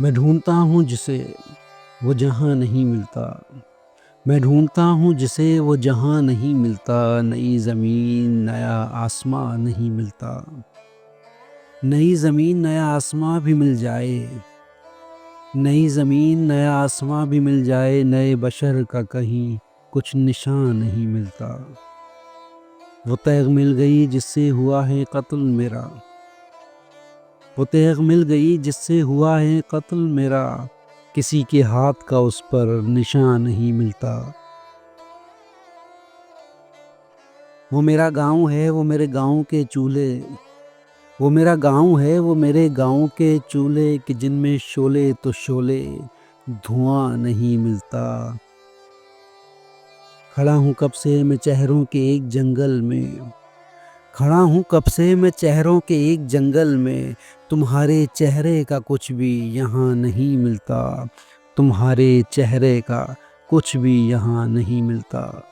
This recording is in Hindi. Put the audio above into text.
मैं ढूंढता हूँ जिसे वो जहाँ नहीं मिलता। मैं ढूंढता हूँ जिसे वो जहाँ नहीं मिलता। नई ज़मीन नया आसमां नहीं मिलता। नई ज़मीन नया आसमां भी मिल जाए। नई ज़मीन नया आसमां भी मिल जाए। नए बशर का कहीं कुछ निशान नहीं मिलता। वो तैग मिल गई जिससे हुआ है कत्ल मेरा। वो तैग मिल गई जिससे हुआ है कत्ल मेरा। किसी के हाथ का उस पर निशान नहीं मिलता। वो मेरा गांव है वो मेरे गांव के चूल्हे। वो मेरा गांव है वो मेरे गांव के चूल्हे कि जिनमें शोले तो शोले धुआं नहीं मिलता। खड़ा हूँ कब से मैं चेहरों के एक जंगल में। खड़ा हूँ कब से मैं चेहरों के एक जंगल में। तुम्हारे चेहरे का कुछ भी यहाँ नहीं मिलता। तुम्हारे चेहरे का कुछ भी यहाँ नहीं मिलता।